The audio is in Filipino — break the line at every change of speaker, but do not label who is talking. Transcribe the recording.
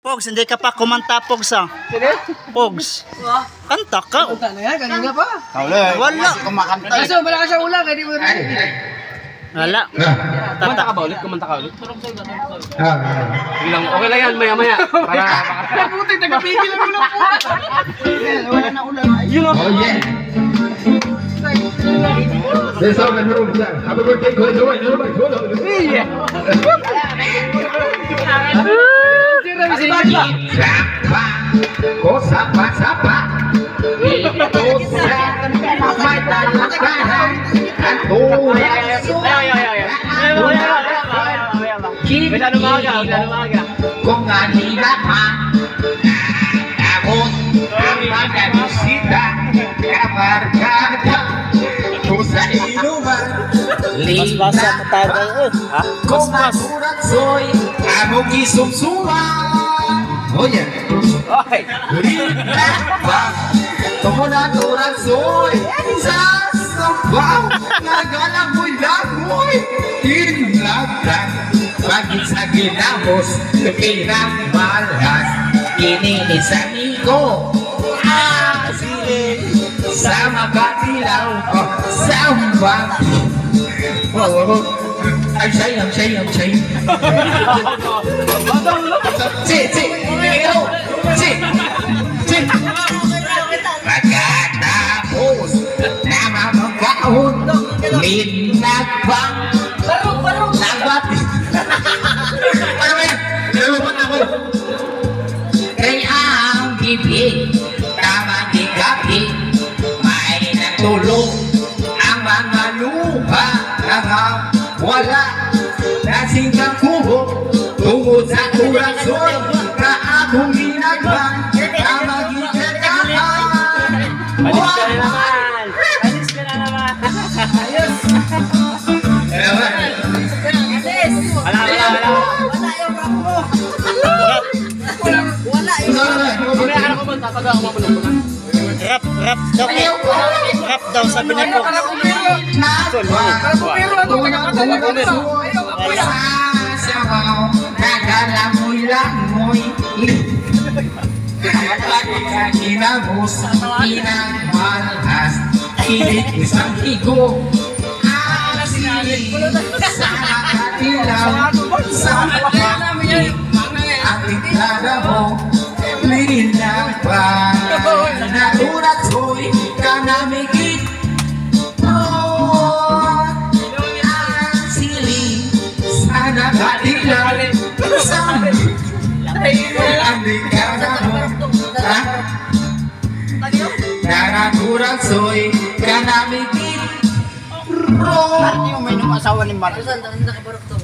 Pogs, hindi ka pa kumanta, Pogs, ah. Pogs. Kanta ka.
Kanta na yan, kanina pa.
Wala.
Kaso, wala ka sa ulang, hindi mo rin.
Wala.
Kumanta ka ba ulit? Kumanta ka ulit? Bilang, okay lang yan, maya-maya. Para
Buti, nagpigil lang ulang po. Wala na ulang.
yun o.
Oh yeah. This song is really good. Happy birthday, Glenn. Everybody, hold on. Sapa. May talakahan. At
Masyado maaga.
kung kanina pa ako ang magkabisita kamarkada kung sa inuman
Basa mo tagay, eh. Ha?
kung masurat soy among gisumsuman oh yeah
Okay.
tumunaturat soy sa sabaw nagalamoy lamoy tinlagdan pagit sa ginamos pinagmalas kininisan ko siling sa magatilaw sa umbang I'm shy pagkatapos na mamagkaon linagbang nabati kaya ang bibig tamang gabi may natulog ang mga luha na wala kasing kakuho tungod sa kurason na akong ginagawa na magigagahan
Alis ka na naman. Alis ka na naman. Mamaya ka na kumanta. Taga ako mapulong ko na.
Rap daw. Rap daw, sabi ni Pogs.
Pero ano, kaya
nagalamoy-lamoy kinamos pinagmalas kilit isang higo siling sa nakatilaw sa pagkakit ang itlada mo linagpan naturat so'y kanamigit siling sa nakatilaw sa Narakurang soy kanamigit
Yung may nung asawa ni Marcos.
Saan nakabarok to?